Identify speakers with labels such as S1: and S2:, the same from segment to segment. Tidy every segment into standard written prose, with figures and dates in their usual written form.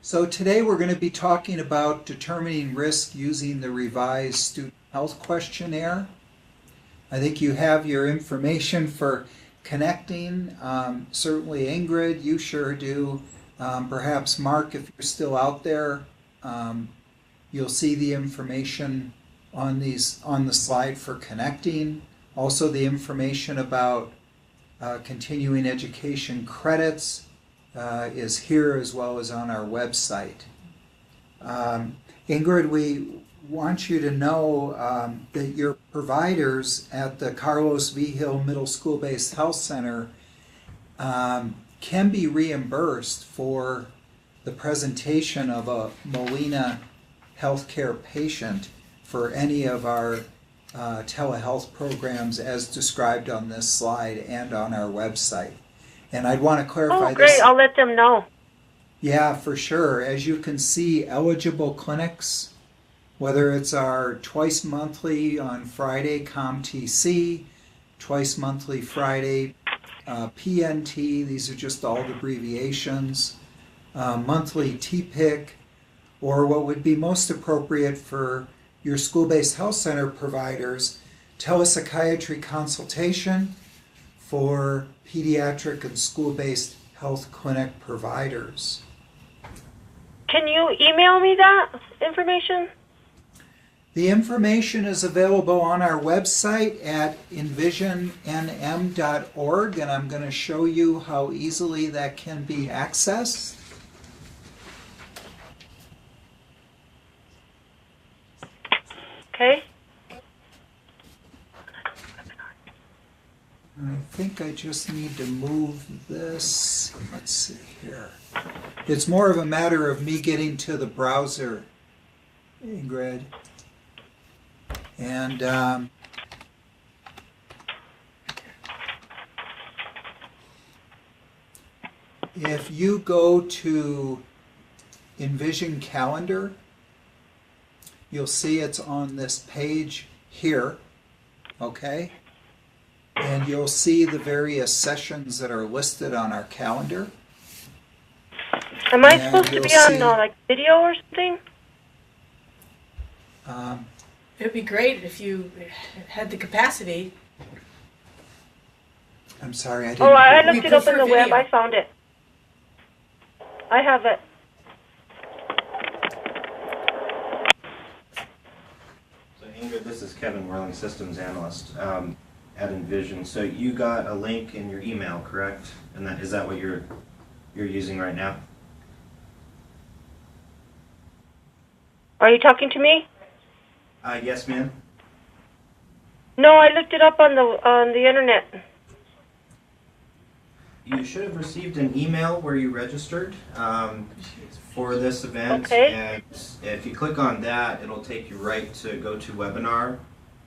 S1: So today we're going to be talking about determining risk using the revised student health questionnaire. I think you have your information for connecting. Certainly Ingrid, you sure do. Perhaps Mark, if you're still out there, you'll see the information on the slide for connecting. Also the information about continuing education credits is here as well as on our website. Ingrid, we want you to know that your providers at the Carlos V. Hill Middle School-Based Health Center can be reimbursed for the presentation of a Molina healthcare patient for any of our telehealth programs as described on this slide and on our website. And I'd want to clarify
S2: this. Oh, great. I'll let them know.
S1: Yeah, for sure. As you can see, eligible clinics, whether it's our twice monthly on Friday ComTC, twice monthly Friday PNT, these are just all the abbreviations, monthly TPIC, or what would be most appropriate for your school-based health center providers, telepsychiatry consultation for pediatric and school-based health clinic providers.
S2: Can you email me that information?
S1: The information is available on our website at envisionnm.org, and I'm going to show you how easily that can be accessed.
S2: Okay.
S1: I think I just need to move this. Let's see here. It's more of a matter of me getting to the browser, Ingrid. And if you go to Envision Calendar, you'll see it's on this page here, okay? And you'll see the various sessions that are listed on our calendar.
S2: Am I supposed to be on like video or something?
S3: It would be great if you had the capacity.
S1: I'm sorry, I didn't.
S2: Oh, I looked it up on the web. I found it. I have it.
S4: So Ingrid, this is Kevin Whirling, Systems Analyst at Envision. So you got a link in your email, correct? And is that what you're using right now?
S2: Are you talking to me?
S4: Yes, ma'am.
S2: No, I looked it up on the internet.
S4: You should have received an email where you registered for this event.
S2: Okay.
S4: And if you click on that, it'll take you right to go to webinar,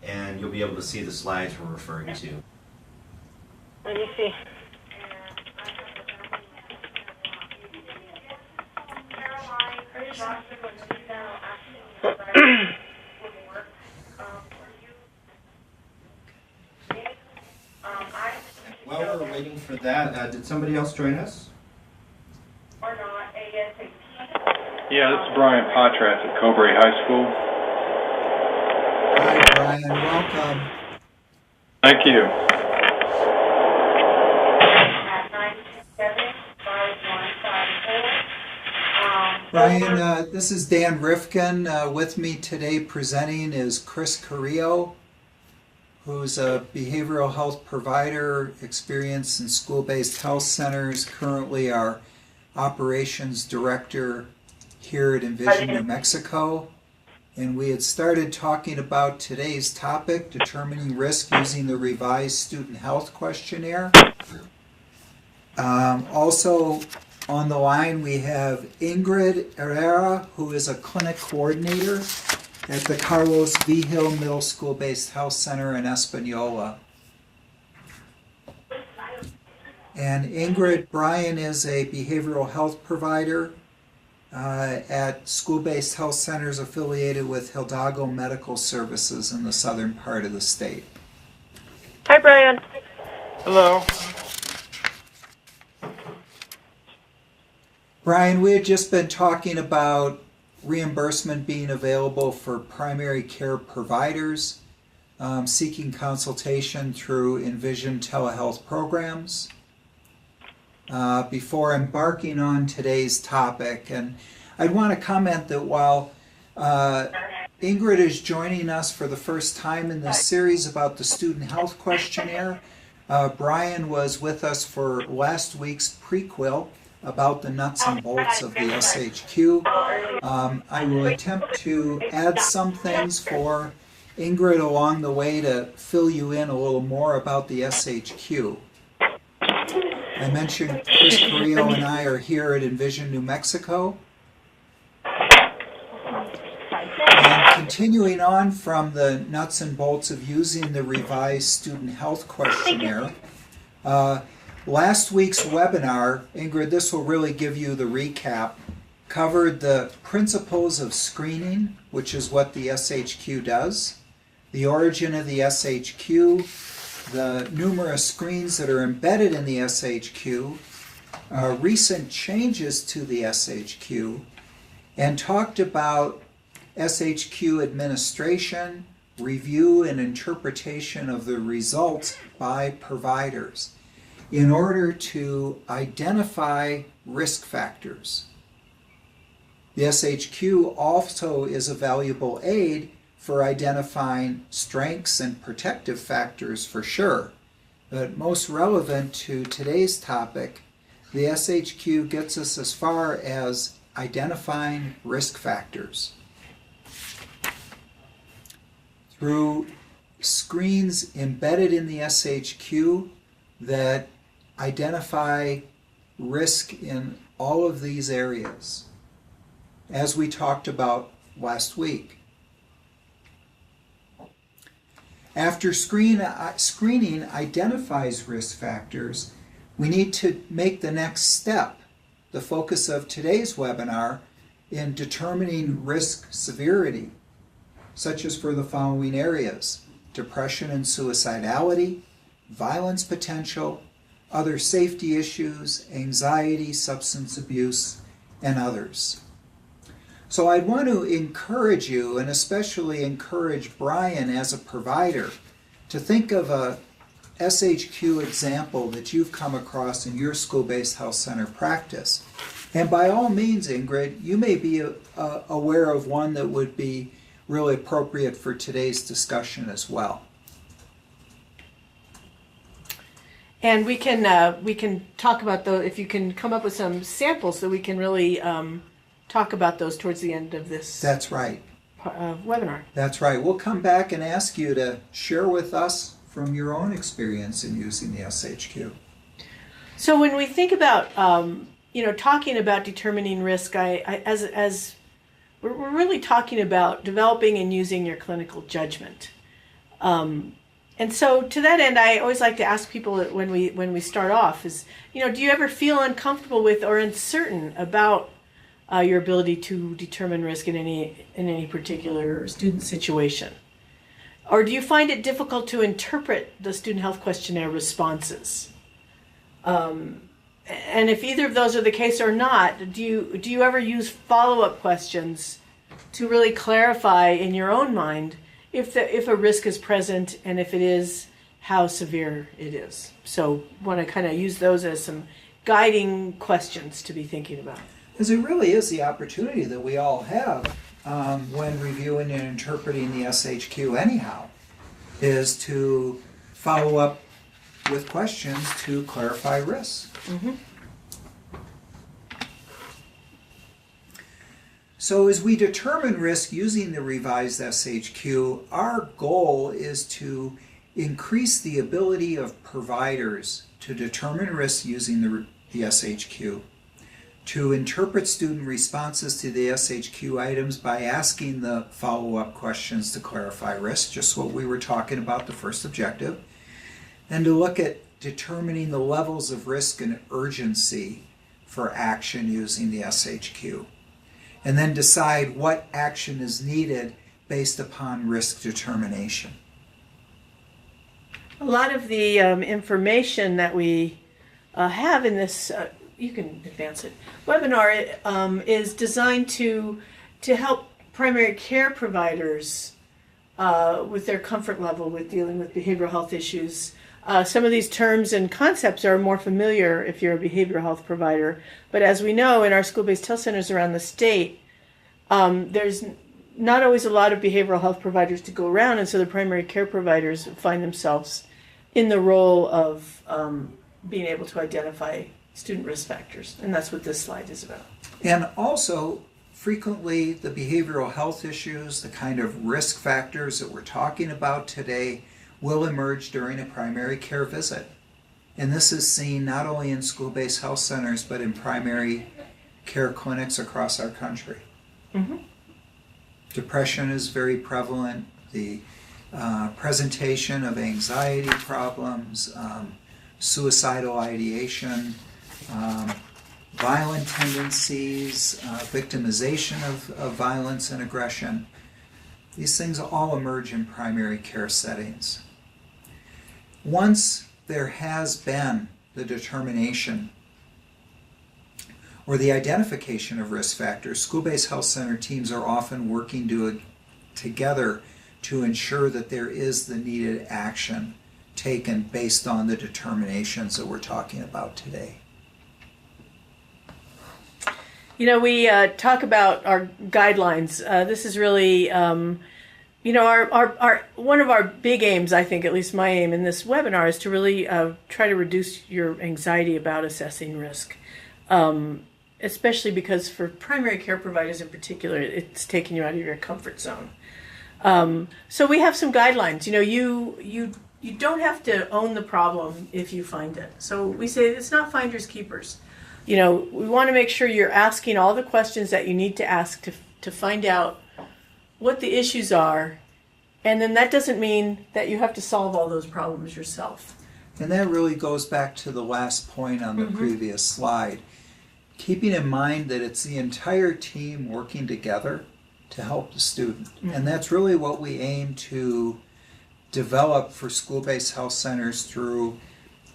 S4: and you'll be able to see the slides we're referring to.
S2: Let me see.
S4: While we're waiting for that, did somebody else join us?
S5: Yeah, this is Brian Potratz at Cobury High School.
S1: Hi, Brian. Welcome.
S5: Thank you.
S1: Brian, this is Dan Rifkin. With me today presenting is Carrillo, who's a behavioral health provider experienced in school-based health centers, currently our operations director here at Envision, New Mexico. And we had started talking about today's topic, determining risk using the revised student health questionnaire. Also on the line we have Ingrid Herrera, who is a clinic coordinator at the Carlos V. Hill Middle School-Based Health Center in Espanola. And Ingrid, Brian is a behavioral health provider at school-based health centers affiliated with Hidalgo Medical Services in the southern part of the state.
S2: Hi, Brian.
S5: Hello.
S1: Brian, we had just been talking about reimbursement being available for primary care providers seeking consultation through Envision telehealth programs. Before embarking on today's topic, and I'd want to comment that while Ingrid is joining us for the first time in this series about the Student Health Questionnaire, Brian was with us for last week's prequel about the nuts and bolts of the SHQ. I will attempt to add some things for Ingrid along the way to fill you in a little more about the SHQ. I mentioned Chris Carrillo and I are here at Envision, New Mexico. And continuing on from the nuts and bolts of using the revised Student Health Questionnaire, last week's webinar, Ingrid, this will really give you the recap, covered the principles of screening, which is what the SHQ does, the origin of the SHQ, the numerous screens that are embedded in the SHQ, recent changes to the SHQ, and talked about SHQ administration, review, and interpretation of the results by providers in order to identify risk factors. The SHQ also is a valuable aid for identifying strengths and protective factors for sure. But most relevant to today's topic, the SHQ gets us as far as identifying risk factors. Through screens embedded in the SHQ that identify risk in all of these areas, as we talked about last week. After screening identifies risk factors, we need to make the next step, the focus of today's webinar, in determining risk severity, such as for the following areas: depression and suicidality, violence potential, other safety issues, anxiety, substance abuse, and others. So I'd want to encourage you, and especially encourage Brian as a provider, to think of a SHQ example that you've come across in your school-based health center practice. And by all means, Ingrid, you may be aware of one that would be really appropriate for today's discussion as well.
S3: And we can talk about those, if you can come up with some samples so we can really talk about those towards the end of this.
S1: That's right.
S3: Webinar.
S1: That's right. We'll come back and ask you to share with us from your own experience in using the SHQ.
S3: So when we think about talking about determining risk, as we're really talking about developing and using your clinical judgment. And so to that end, I always like to ask people when we start off is, do you ever feel uncomfortable with or uncertain about your ability to determine risk in any particular student situation? Or do you find it difficult to interpret the Student Health Questionnaire responses? And if either of those are the case or not, do you ever use follow-up questions to really clarify in your own mind if a risk is present, and if it is, how severe it is? So want to kind of use those as some guiding questions to be thinking about.
S1: Because it really is the opportunity that we all have when reviewing and interpreting the SHQ anyhow, is to follow up with questions to clarify risks.
S3: Mm-hmm.
S1: So as we determine risk using the revised SHQ, our goal is to increase the ability of providers to determine risk using the SHQ, to interpret student responses to the SHQ items by asking the follow-up questions to clarify risk, just what we were talking about, the first objective, and to look at determining the levels of risk and urgency for action using the SHQ, and then decide what action is needed based upon risk determination. A
S3: lot of the information that we have in this you can advance it. Webinar is designed to help primary care providers with their comfort level with dealing with behavioral health issues. Some of these terms and concepts are more familiar if you're a behavioral health provider, but as we know in our school-based health centers around the state, there's not always a lot of behavioral health providers to go around, and so the primary care providers find themselves in the role of being able to identify student risk factors, and that's what this slide is about.
S1: And also, frequently the behavioral health issues, the kind of risk factors that we're talking about today, will emerge during a primary care visit. And this is seen not only in school-based health centers, but in primary care clinics across our country.
S3: Mm-hmm.
S1: Depression is very prevalent. The presentation of anxiety problems, suicidal ideation, violent tendencies, victimization of violence and aggression. These things all emerge in primary care settings. Once there has been the determination or the identification of risk factors, school-based health center teams are often working together to ensure that there is the needed action taken based on the determinations that we're talking about today.
S3: You know, we talk about our guidelines. This is really, you know, our one of our big aims, I think, at least my aim in this webinar, is to really try to reduce your anxiety about assessing risk, especially because for primary care providers in particular, it's taking you out of your comfort zone. So we have some guidelines. You know, you don't have to own the problem if you find it. So we say it's not finders keepers. You know, we want to make sure you're asking all the questions that you need to ask to find out what the issues are, and then that doesn't mean that you have to solve all those problems yourself.
S1: And that really goes back to the last point on the previous slide. Keeping in mind that it's the entire team working together to help the student. And that's really what we aim to develop for school-based health centers through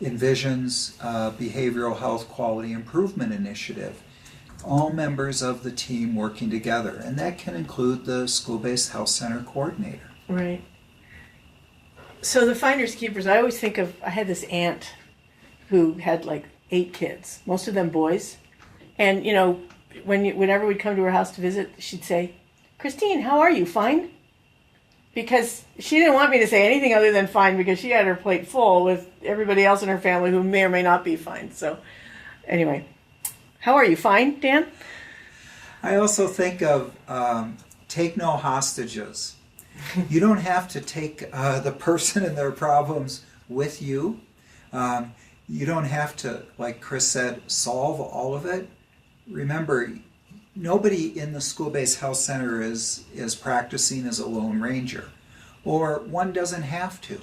S1: Envision's Behavioral Health Quality Improvement Initiative. All members of the team working together, and that can include the school-based health center coordinator.
S3: Right. So the finders keepers, I always think of, I had this aunt who had like 8 kids, most of them boys. And, you know, whenever we'd come to her house to visit, she'd say, "Kristine, how are you? Fine?" Because she didn't want me to say anything other than fine, because she had her plate full with everybody else in her family who may or may not be fine. So anyway, how are you? Fine, Dan?
S1: I also think of take no hostages. You don't have to take the person and their problems with you. You don't have to, like Chris said, solve all of it. Remember, nobody in the school-based health center is practicing as a lone ranger, or one doesn't have to.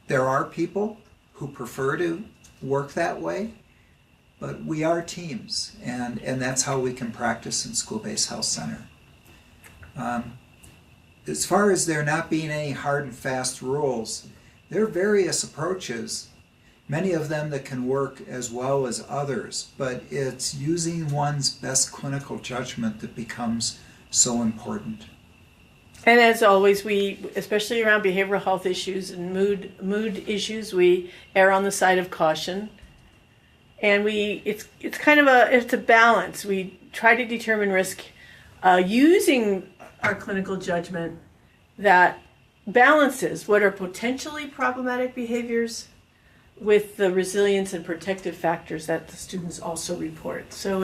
S1: There are people who prefer to work that way, but we are teams, and that's how we can practice in school-based health center. As far as there not being any hard and fast rules, there are various approaches, many of them that can work as well as others, but it's using one's best clinical judgment that becomes so important.
S3: And as always, we, especially around behavioral health issues and mood issues, we err on the side of caution. And it's kind of it's a balance. We try to determine risk using our clinical judgment that balances what are potentially problematic behaviors with the resilience and protective factors that the students also report. So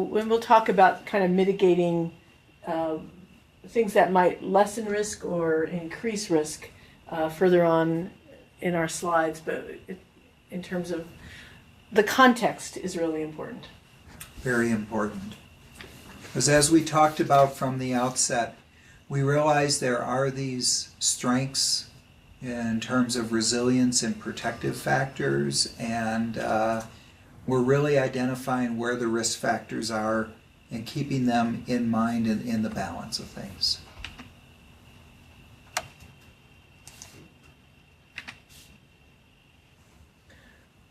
S3: when we'll talk about kind of mitigating things that might lessen risk or increase risk further on in our slides, but in terms of the context is really important.
S1: Very important. Because as we talked about from the outset, we realize there are these strengths in terms of resilience and protective factors, and we're really identifying where the risk factors are and keeping them in mind in the balance of things.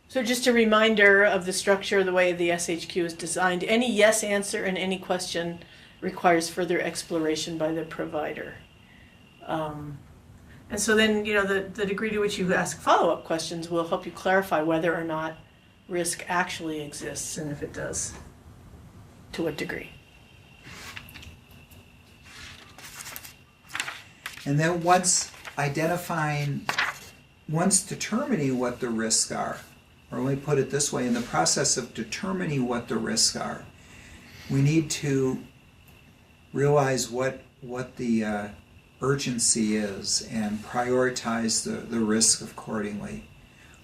S3: So just a reminder of the structure, the way the SHQ is designed. Any yes answer in any question requires further exploration by the provider. And so then, the degree to which you ask follow-up questions will help you clarify whether or not risk actually exists, and if it does, to what degree.
S1: And then once determining what the risks are, or let me put it this way, in the process of determining what the risks are, we need to realize what the urgency is and prioritize the risk accordingly.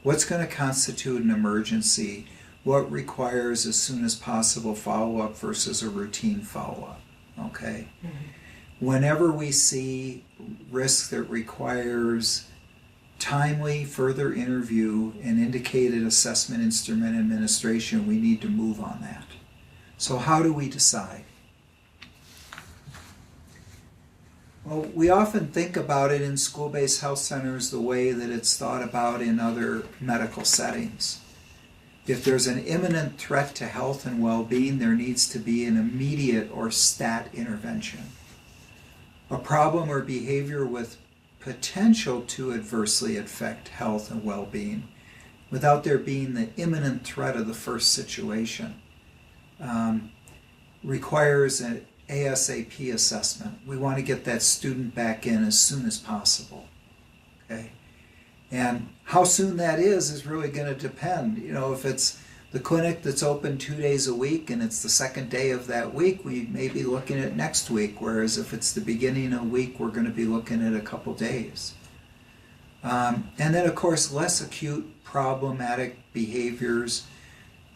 S1: What's going to constitute an emergency? What requires as soon as possible follow-up versus a routine follow-up? Okay? Mm-hmm. Whenever we see risk that requires timely further interview and indicated assessment instrument administration, we need to move on that. So how do we decide? Well, we often think about it in school-based health centers the way that it's thought about in other medical settings. If there's an imminent threat to health and well-being, there needs to be an immediate or stat intervention. A problem or behavior with potential to adversely affect health and well-being, without there being the imminent threat of the first situation, requires an ASAP assessment. We want to get that student back in as soon as possible. Okay? And how soon that is really going to depend. If it's the clinic that's open 2 days a week and it's the second day of that week, we may be looking at next week, whereas if it's the beginning of the week, we're going to be looking at a couple days. And then, of course, less acute problematic behaviors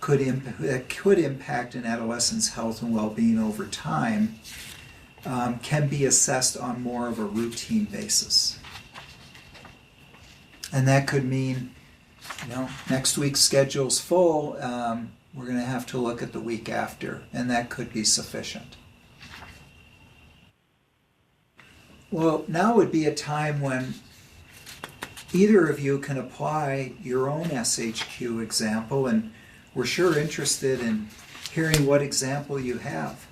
S1: that could impact an adolescent's health and well-being over time can be assessed on more of a routine basis. And that could mean, next week's schedule's full, we're going to have to look at the week after, and that could be sufficient. Well, now would be a time when either of you can apply your own SHQ example, and we're sure interested in hearing what example you have.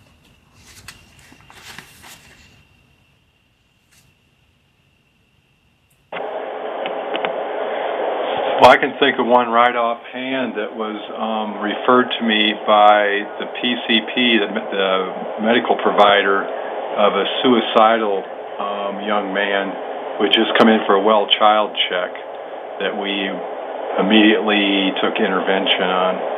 S5: Well, I can think of one right offhand that was referred to me by the PCP, the medical provider of a suicidal young man who had just come in for a well child check that we immediately took intervention on.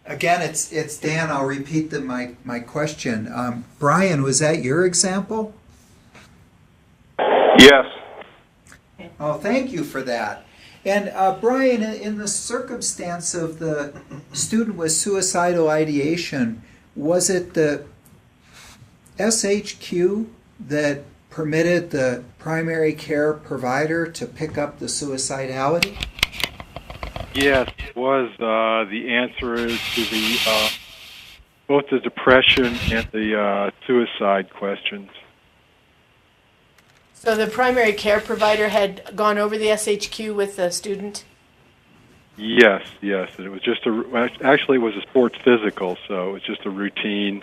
S1: Again, it's Dan. I'll repeat my question. Brian, was that your example?
S5: Yes.
S1: Oh, thank you for that. And Brian, in the circumstance of the student with suicidal ideation, was it the SHQ that permitted the primary care provider to pick up the suicidality?
S5: Yes, it was. The answer is to the both the depression and the suicide questions.
S3: So the primary care provider had gone over the SHQ with the student?
S5: Yes. And it was just actually it was a sports physical, so it was just a routine,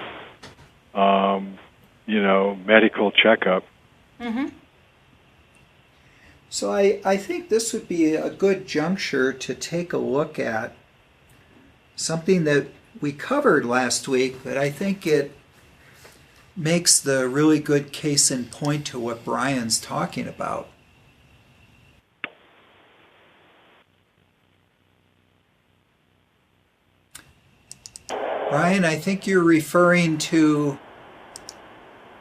S5: medical checkup.
S3: Mm-hmm.
S1: So I think this would be a good juncture to take a look at something that we covered last week, but I think it makes the really good case in point to what Brian's talking about. Brian, I think you're referring to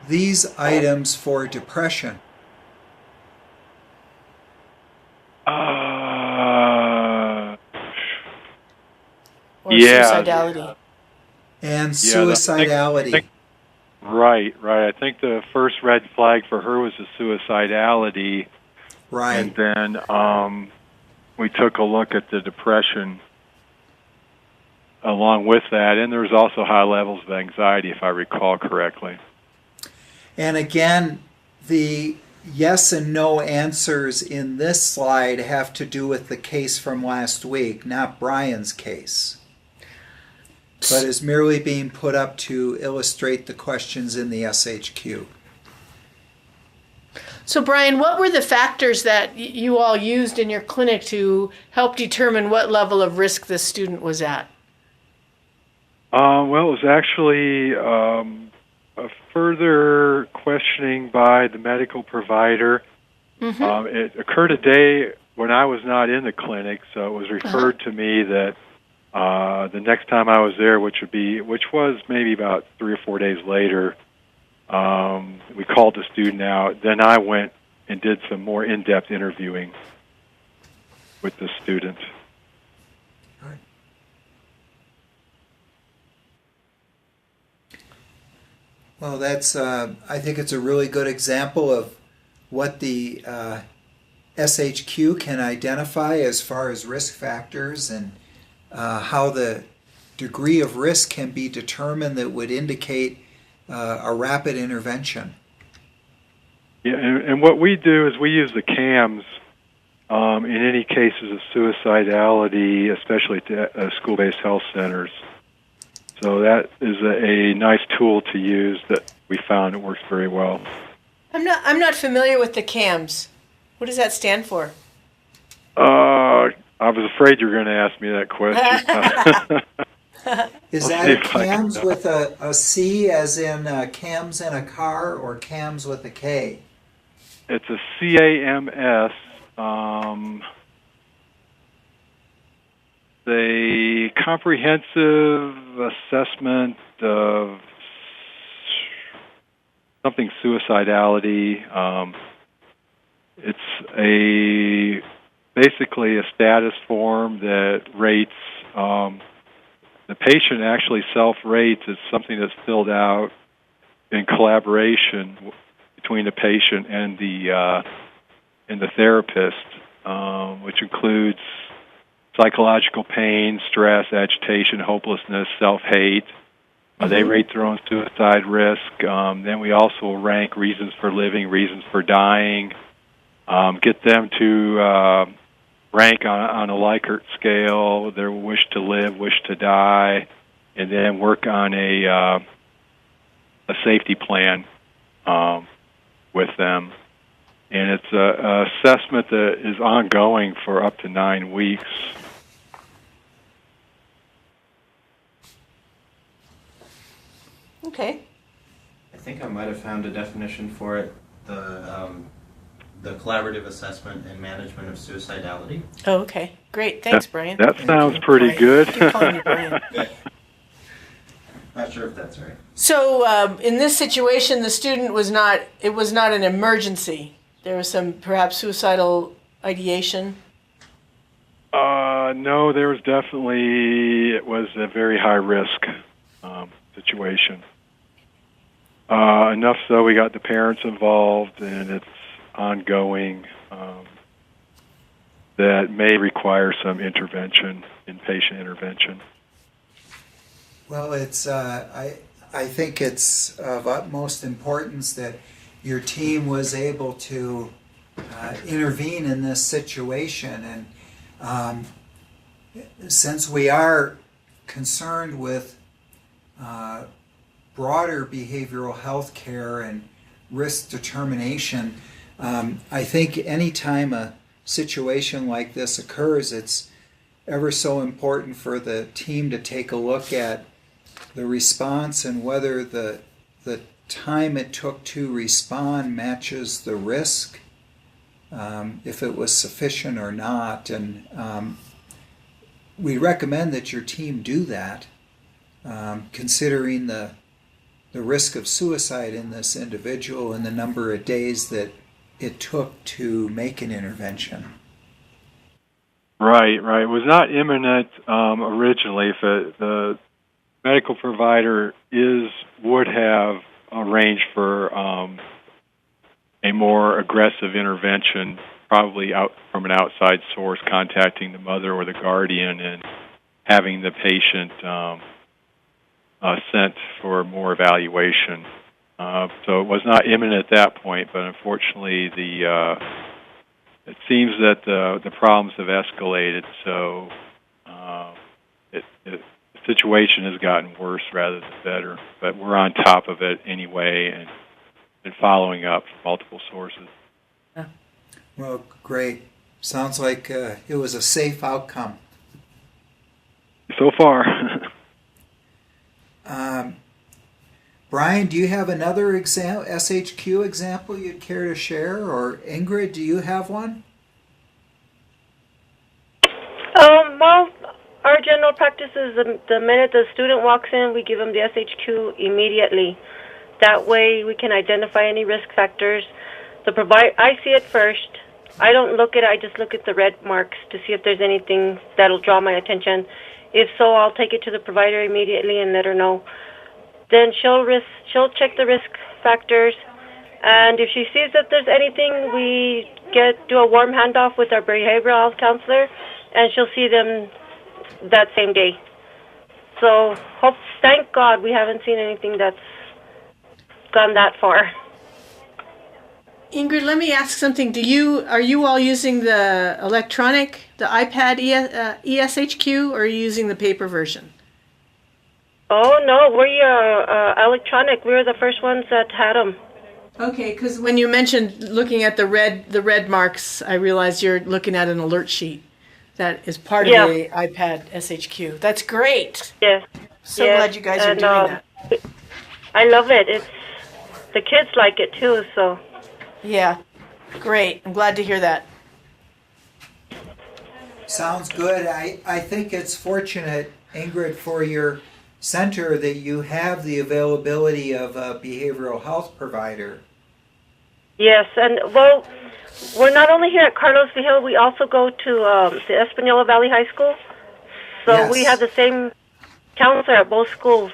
S1: these items for depression.
S5: Yeah.
S3: suicidality.
S1: And
S5: Yeah,
S1: suicidality.
S5: Right. I think the first red flag for her was the suicidality,
S1: Right.
S5: and then we took a look at the depression along with that, and there was also high levels of anxiety, if I recall correctly.
S1: And again, the yes and no answers in this slide have to do with the case from last week, not Brian's case, but is merely being put up to illustrate the questions in the SHQ.
S3: So, Brian, what were the factors that you all used in your clinic to help determine what level of risk the student was at?
S5: Well, it was actually a further questioning by the medical provider.
S3: Mm-hmm.
S5: It occurred a day when I was not in the clinic, so it was referred to me that the next time I was there, which was maybe about 3 or 4 days later, we called the student out. Then I went and did some more in-depth interviewing with the student.
S1: Well, that's, I think it's a really good example of what the SHQ can identify as far as risk factors and how the degree of risk can be determined that would indicate a rapid intervention.
S5: Yeah, and what we do is we use the CAMS in any cases of suicidality, especially at school-based health centers. So that is a nice tool to use that we found it works very well.
S3: I'm not familiar with the CAMS. What does that stand for?
S5: I was afraid you were going to ask me that question.
S1: Is that a CAMS with a C as in CAMS in a car, or CAMS with a K?
S5: It's a CAMS. The comprehensive assessment of something suicidality. It's basically a status form that rates. The patient actually self-rates. It's something that's filled out in collaboration between the patient and the therapist, which includes psychological pain, stress, agitation, hopelessness, self-hate. They rate their own suicide risk. Then we also rank reasons for living, reasons for dying, get them to rank on a Likert scale, their wish to live, wish to die, and then work on a safety plan with them. And it's an assessment that is ongoing for up to 9 weeks.
S3: Okay.
S4: I think I might have found a definition for it. The collaborative assessment and management of suicidality.
S3: Oh, okay. Great. Thanks, Brian.
S5: That sounds pretty good.
S3: Keep calling you Brian.
S4: Not sure if that's right.
S3: So, in this situation, the student was not. It was not an emergency. There was some perhaps suicidal ideation.
S5: No, there was definitely. It was a very high risk situation. Enough so we got the parents involved, and it's ongoing. That may require some intervention, inpatient intervention.
S1: Well, it's I think it's of utmost importance that your team was able to intervene in this situation, and since we are concerned with broader behavioral health care and risk determination, I think any time a situation like this occurs, it's ever so important for the team to take a look at the response and whether the time it took to respond matches the risk, if it was sufficient or not. And we recommend that your team do that, considering the risk of suicide in this individual and the number of days that it took to make an intervention.
S5: Right. It was not imminent originally. If the medical provider would have arranged for a more aggressive intervention, probably out from an outside source, contacting the mother or the guardian and having the patient sent for more evaluation. So it was not imminent at that point, but unfortunately, it seems that the problems have escalated. So the situation has gotten worse rather than better. But we're on top of it anyway, and following up from multiple sources.
S1: Well, great. Sounds like it was a safe outcome.
S5: So far.
S1: Brian, do you have another SHQ example you'd care to share? Or Ingrid, do you have one?
S2: Well, our general practice is the minute the student walks in, we give them the SHQ immediately. That way we can identify any risk factors. I see it first. I don't look at it, I just look at the red marks to see if there's anything that'll draw my attention. If so, I'll take it to the provider immediately and let her know. Then she'll check the risk factors, and if she sees that there's anything, we do a warm handoff with our behavioral health counselor, and she'll see them that same day. So, thank God we haven't seen anything that's gone that far.
S3: Ingrid, let me ask something. Are you all using the iPad ESHQ, or are you using the paper version?
S2: Oh no, we're electronic. We were the first ones that had them.
S3: Okay, because when you mentioned looking at the red marks, I realized you're looking at an alert sheet that is part of the iPad SHQ. That's great.
S2: Yes.
S3: So glad you guys are doing that.
S2: I love it. The kids like it too, so.
S3: Yeah, great. I'm glad to hear that.
S1: Sounds good. I think it's fortunate, Ingrid, for your center that you have the availability of a behavioral health provider.
S2: Yes, and well, we're not only here at Carlos Vigil, we also go to the Espanola Valley High School. So we have the same counselor at both schools.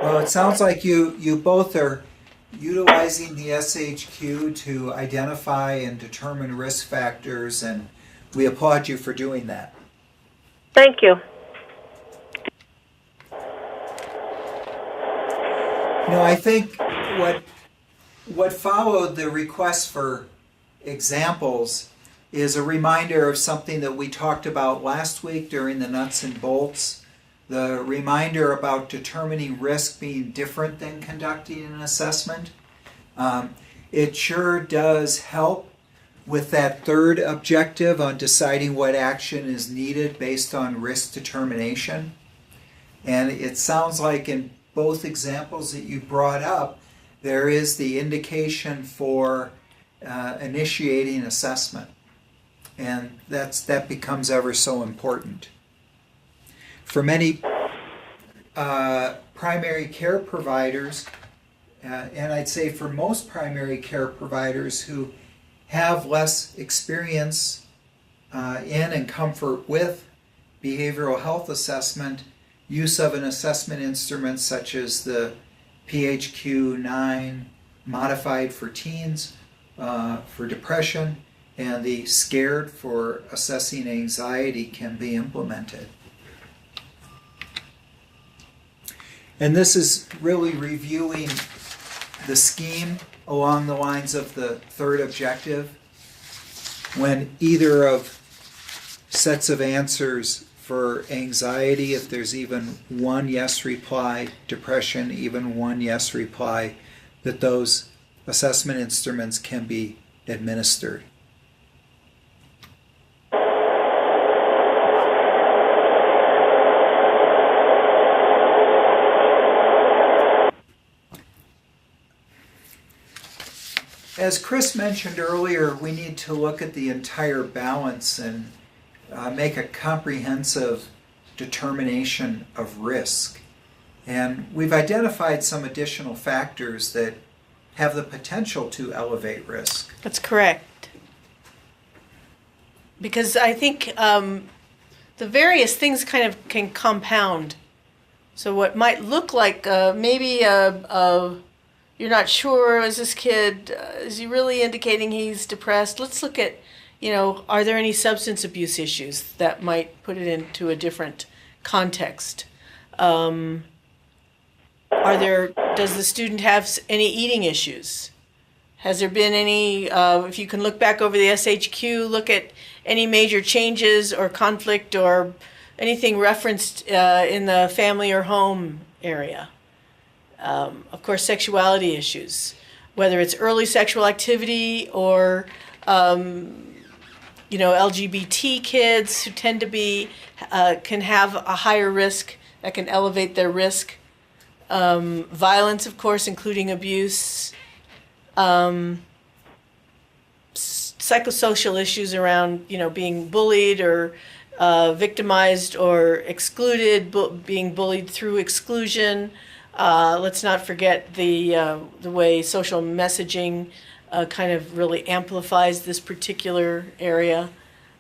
S1: Well, it sounds like you both are utilizing the SHQ to identify and determine risk factors, and we applaud you for doing that.
S2: Thank you.
S1: I think what followed the request for examples is a reminder of something that we talked about last week during the nuts and bolts. The reminder about determining risk being different than conducting an assessment. It sure does help with that third objective on deciding what action is needed based on risk determination. And it sounds like in both examples that you brought up, there is the indication for initiating assessment. And that becomes ever so important. For many primary care providers, and I'd say for most primary care providers who have less experience in and comfort with behavioral health assessment, use of an assessment instrument such as the PHQ-9 modified for teens for depression and the SCARED for assessing anxiety can be implemented. And this is really reviewing the scheme along the lines of the third objective. When either of sets of answers for anxiety, if there's even one yes reply, depression, even one yes reply, that those assessment instruments can be administered. As Chris mentioned earlier, we need to look at the entire balance and make a comprehensive determination of risk. And we've identified some additional factors that have the potential to elevate risk.
S3: That's correct. Because I think the various things kind of can compound. So what might look like maybe you're not sure, is this kid, is he really indicating he's depressed? Let's look at, are there any substance abuse issues that might put it into a different context? Does the student have any eating issues? Has there been any, if you can look back over the SHQ, look at any major changes or conflict or anything referenced in the family or home area? Of course, sexuality issues, whether it's early sexual activity or, LGBT kids who tend to be, can have a higher risk, that can elevate their risk. Violence, of course, including abuse. Psychosocial issues around, being bullied or victimized or excluded, being bullied through exclusion. Let's not forget the way social messaging kind of really amplifies this particular area.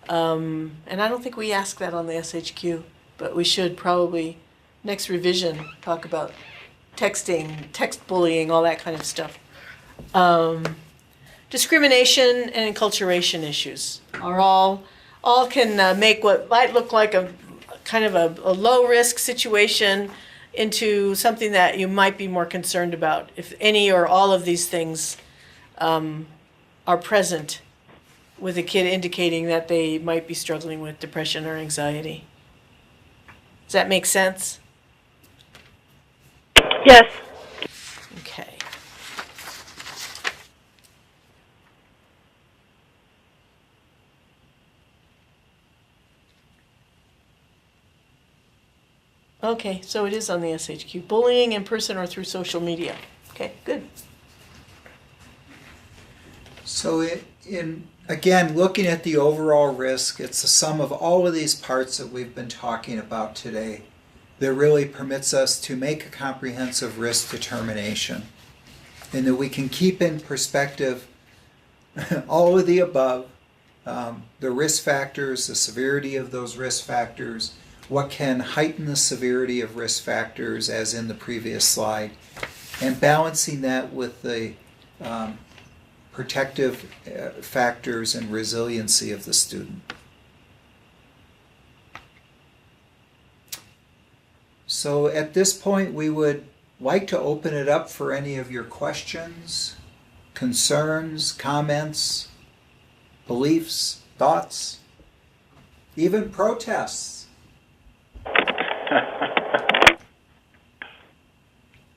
S3: And I don't think we ask that on the SHQ, but we should probably, next revision, talk about texting, text bullying, all that kind of stuff. Discrimination and enculturation issues are all can make what might look like a kind of a low risk situation into something that you might be more concerned about if any or all of these things are present with a kid indicating that they might be struggling with depression or anxiety. Does that make sense?
S2: Yes.
S3: Okay. Okay, so it is on the SHQ. Bullying in person or through social media. Okay, good.
S1: So again, looking at the overall risk, it's the sum of all of these parts that we've been talking about today that really permits us to make a comprehensive risk determination, and that we can keep in perspective all of the above, the risk factors, the severity of those risk factors, what can heighten the severity of risk factors as in the previous slide, and balancing that with the protective factors and resiliency of the student. So at this point, we would like to open it up for any of your questions, concerns, comments, beliefs, thoughts, even protests.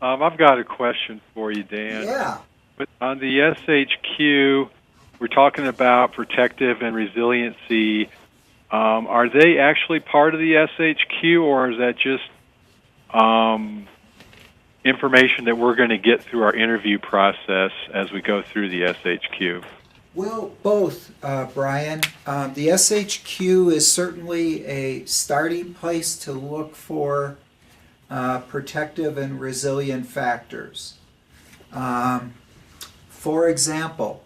S5: I've got a question for you, Dan.
S1: Yeah.
S5: But on the SHQ, we're talking about protective and resiliency. Are they actually part of the SHQ, or is that just information that we're going to get through our interview process as we go through the SHQ?
S1: Well, both, Brian. The SHQ is certainly a starting place to look for protective and resilient factors. For example,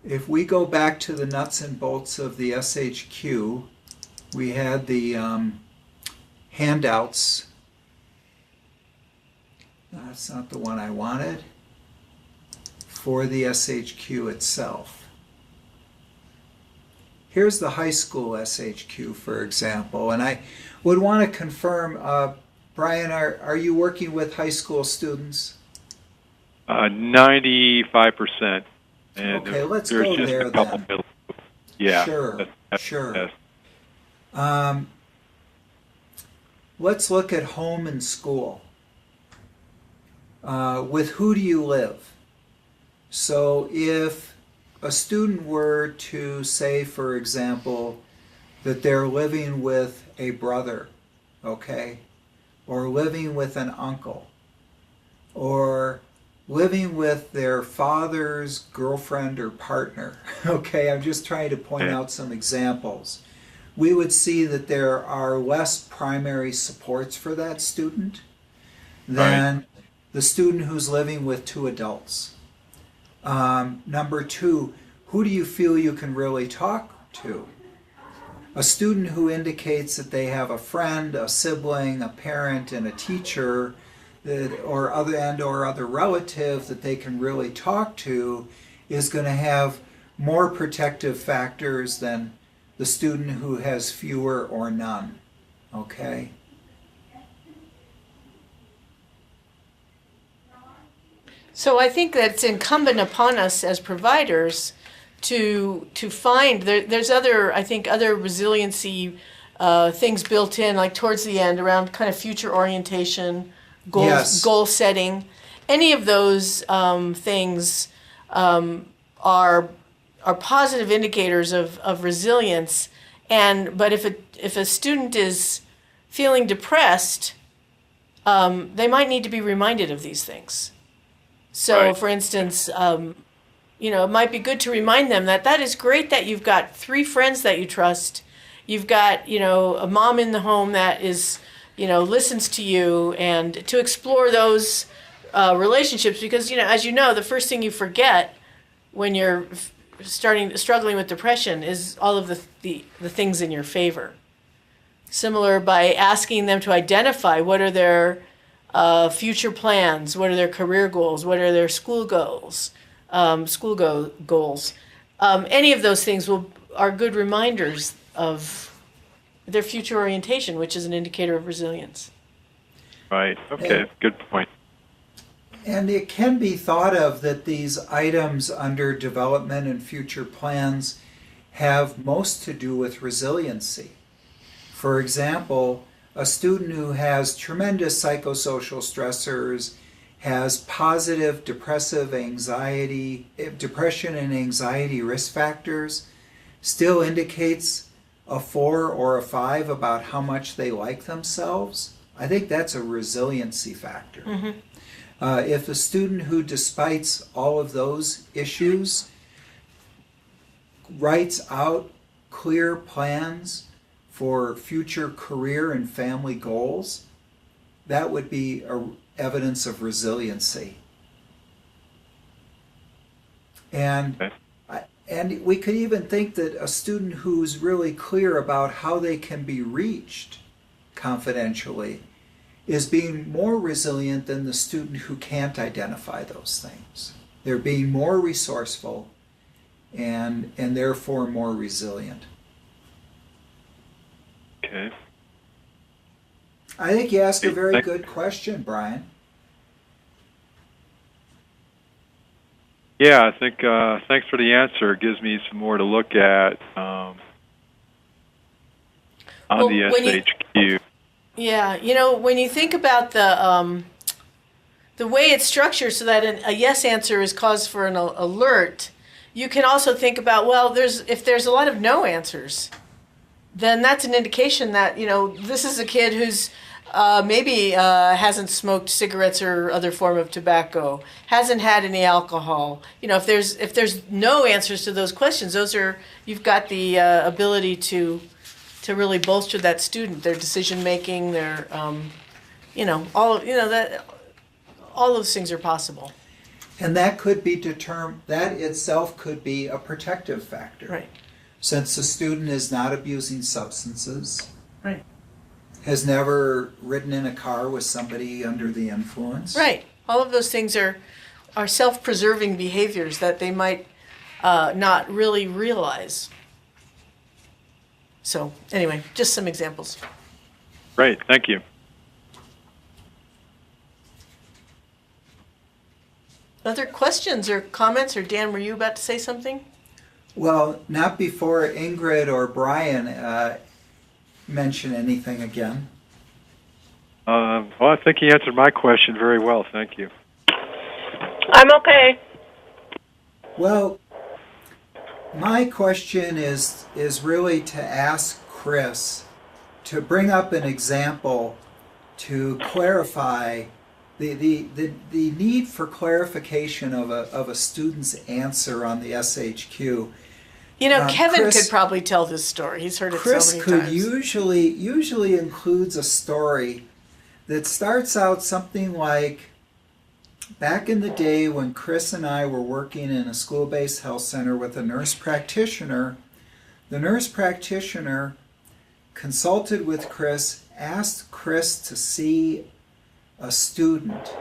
S1: if we go back to the nuts and bolts of the SHQ, we had the handouts. That's not the one I wanted. For the SHQ itself. Here's the high school SHQ, for example, and I would want to confirm, Brian, are you working with high school students?
S5: 95%. And
S1: okay, let's
S5: there's
S1: go
S5: just
S1: there
S5: a couple
S1: then.
S5: middle. Yeah.
S1: Sure.
S5: Yes.
S1: Let's look at home and school. With who do you live? So if a student were to say, for example, that they're living with a brother, okay, or living with an uncle, or living with their father's girlfriend or partner, okay, I'm just trying to point out some examples. we would see that there are less primary supports for that student than the student who's living with two adults. Number two, who do you feel you can really talk to? A student who indicates that they have a friend, a sibling, a parent, and a teacher, or other relative that they can really talk to, is going to have more protective factors than the student who has fewer or none. Okay?
S3: So I think that it's incumbent upon us as providers to find there's other resiliency things built in, like towards the end around kind of future orientation, goal setting. Any of those things are positive indicators of resilience. But if a student is feeling depressed, they might need to be reminded of these things. So, for instance, it might be good to remind them that is great that you've got 3 friends that you trust. You've got, a mom in the home that is, listens to you, and to explore those relationships, because, as you know, the first thing you forget when you're struggling with depression is all of the things in your favor. Similar, by asking them to identify what are their future plans, what are their career goals, what are their school goals, goals. Any of those things are good reminders of their future orientation, which is an indicator of resilience.
S5: Right. Okay. Good point.
S1: And it can be thought of that these items under development and future plans have most to do with resiliency. For example, a student who has tremendous psychosocial stressors, has positive depression and anxiety risk factors, still indicates a 4 or a 5 about how much they like themselves. I think that's a resiliency factor. Mm-hmm. If a student who, despite all of those issues, writes out clear plans for future career and family goals, that would be evidence of resiliency. And we could even think that a student who's really clear about how they can be reached confidentially is being more resilient than the student who can't identify those things. They're being more resourceful and therefore more resilient.
S5: Okay.
S1: I think you asked a very good question, Brian.
S5: Yeah, I think thanks for the answer. It gives me some more to look at on the SHQ.
S3: When you think about the way it's structured so that a yes answer is cause for an alert, you can also think about, if there's a lot of no answers, then that's an indication that, this is a kid who's maybe hasn't smoked cigarettes or other form of tobacco, hasn't had any alcohol. If there's no answers to those questions, you've got the ability to really bolster that student, their decision making, their all those things are possible.
S1: And that could be that itself could be a protective factor.
S3: Right.
S1: Since the student is not abusing substances.
S3: Right.
S1: Has never ridden in a car with somebody under the influence.
S3: Right. All of those things are self-preserving behaviors that they might not really realize. So anyway, just some examples.
S5: Great, thank you.
S3: Other questions or comments? Or Dan, were you about to say something?
S1: Well, not before Ingrid or Brian mention anything again.
S5: Well, I think he answered my question very well. Thank you.
S2: I'm okay.
S1: Well, my question is really to ask Chris to bring up an example to clarify the need for clarification of a student's answer on the SHQ.
S3: You know, Kevin
S1: Chris-
S3: could probably tell this story. He's heard it
S1: Chris
S3: so many
S1: could
S3: times.
S1: usually includes a story that starts out something like, back in the day when Chris and I were working in a school-based health center with a nurse practitioner, the nurse practitioner consulted with Chris, asked Chris to see a student,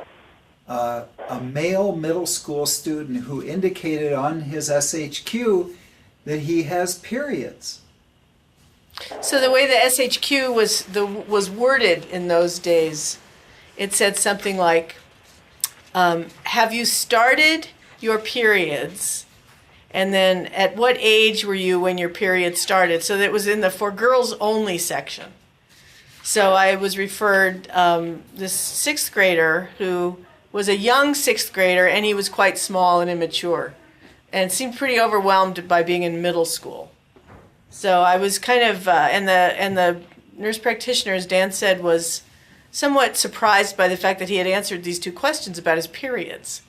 S1: a male middle school student who indicated on his SHQ that he has periods.
S3: So the way the SHQ was worded in those days, it said something like, have you started your periods? And then at what age were you when your period started? So that was in the for girls only section. So I was referred this sixth grader who was a young sixth grader, and he was quite small and immature and seemed pretty overwhelmed by being in middle school. So I was kind of, and the nurse practitioner, as Dan said, was somewhat surprised by the fact that he had answered these two questions about his periods.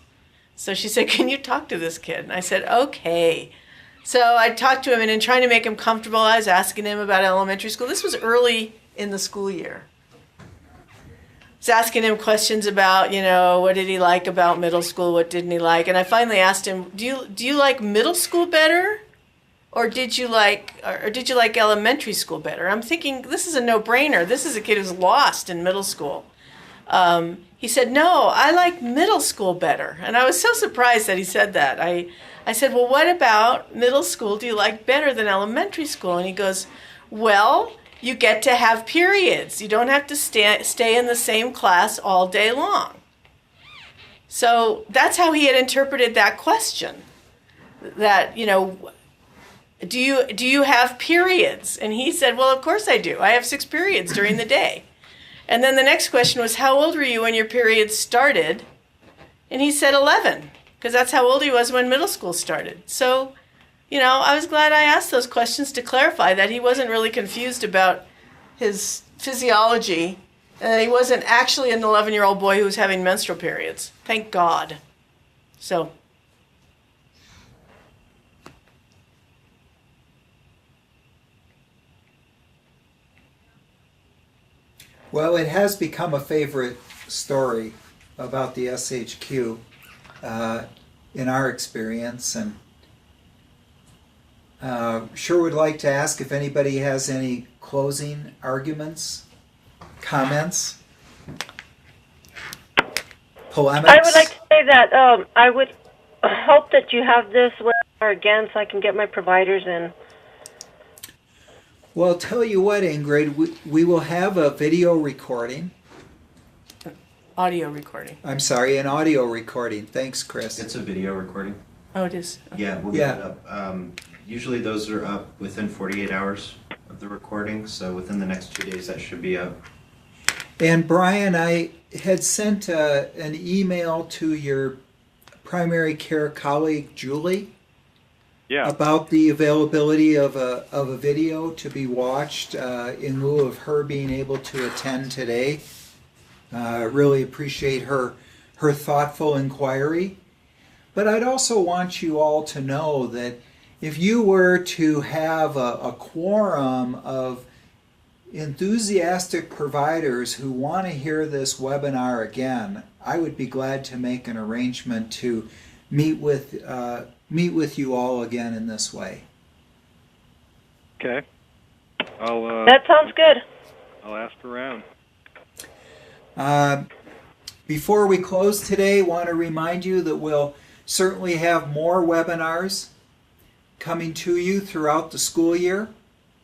S3: So she said, can you talk to this kid? And I said, okay. So I talked to him, and in trying to make him comfortable, I was asking him about elementary school. This was early in the school year. I was asking him questions about, you know, what did he like about middle school, what didn't he like? And I finally asked him, do you like middle school better? Or did you like elementary school better? I'm thinking, this is a no-brainer. This is a kid who's lost in middle school. He said, no, I like middle school better. And I was so surprised that he said that. I said, well, what about middle school do you like better than elementary school? And he goes, well, you get to have periods. You don't have to stay in the same class all day long. So that's how he had interpreted that question. That, you know, do you have periods? And he said, well, of course I do. I have 6 periods during the day. And then the next question was, how old were you when your periods started? And he said 11, because that's how old he was when middle school started. So, you know, I was glad I asked those questions to clarify that he wasn't really confused about his physiology, and he wasn't actually an 11-year-old boy who was having menstrual periods. Thank God. So.
S1: Well, it has become a favorite story about the SHQ in our experience, and sure would like to ask if anybody has any closing arguments, comments, polemics.
S2: I would like to say that I would hope that you have this webinar again so I can get my providers in.
S1: Well, tell you what, Ingrid, we will have a video recording.
S3: Audio recording.
S1: I'm sorry, an audio recording. Thanks, Chris.
S4: It's a video recording.
S3: Oh, it is? Okay.
S4: Yeah, we'll get it up. Usually those are up within 48 hours of the recording, so within the next 2 days that should be up.
S1: And Brian, I had sent an email to your primary care colleague, Julie, about the availability of a video to be watched in lieu of her being able to attend today. Really appreciate her thoughtful inquiry. But I'd also want you all to know that if you were to have a quorum of enthusiastic providers who want to hear this webinar again, I would be glad to make an arrangement to meet with you all again in this way.
S5: Okay.
S2: That sounds good.
S5: I'll ask around.
S1: Before we close today, I want to remind you that we'll certainly have more webinars coming to you throughout the school year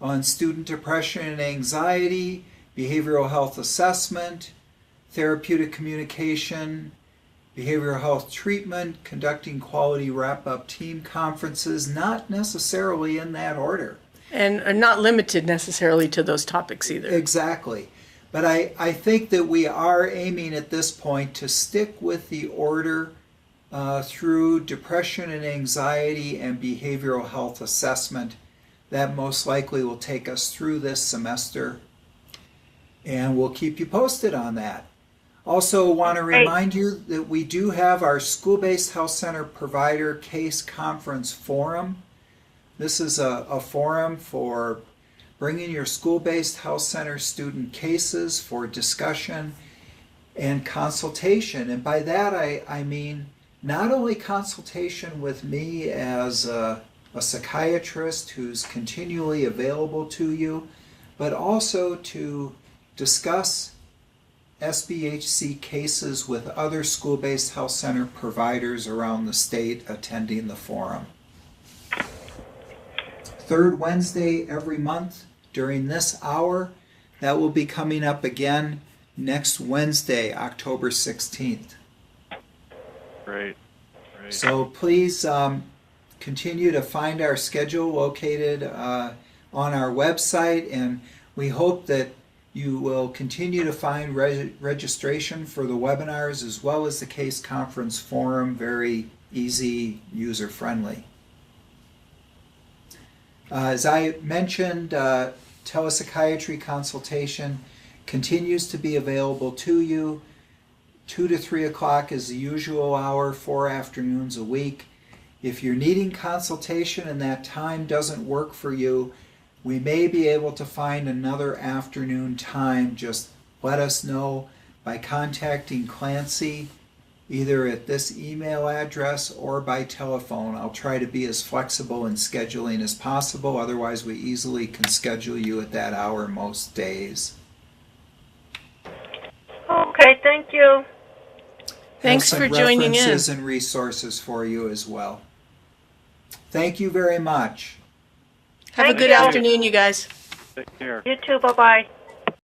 S1: on student depression and anxiety, behavioral health assessment, therapeutic communication, behavioral health treatment, conducting quality wrap-up team conferences, not necessarily in that order.
S3: And not limited necessarily to those topics either.
S1: Exactly. But I think that we are aiming at this point to stick with the order through depression and anxiety and behavioral health assessment. That most likely will take us through this semester, and we'll keep you posted on that. Also want to remind you that we do have our school-based health center provider case conference forum This is a forum for bringing your school-based health center student cases for discussion and consultation. And by that I mean not only consultation with me as a psychiatrist who's continually available to you, but also to discuss SBHC cases with other school-based health center providers around the state attending the forum. Third Wednesday every month during this hour. That will be coming up again next Wednesday, October 16th.
S5: Great.
S1: So please continue to find our schedule located on our website, and we hope that you will continue to find registration for the webinars as well as the case conference forum very easy, user-friendly. As I mentioned, telepsychiatry consultation continues to be available to you. 2 to 3 o'clock is the usual hour, 4 afternoons a week. If you're needing consultation and that time doesn't work for you, we may be able to find another afternoon time. Just let us know by contacting Clancy either at this email address or by telephone. I'll try to be as flexible in scheduling as possible. Otherwise, we easily can schedule you at that hour most days.
S2: Okay, thank you.
S3: Thanks
S1: Have
S3: for
S1: some
S3: joining in.
S1: references and resources for you as well. Thank you very much.
S3: Have a
S2: Thank
S3: good
S2: you.
S3: afternoon, you guys.
S5: Take care.
S2: You too. Bye-bye.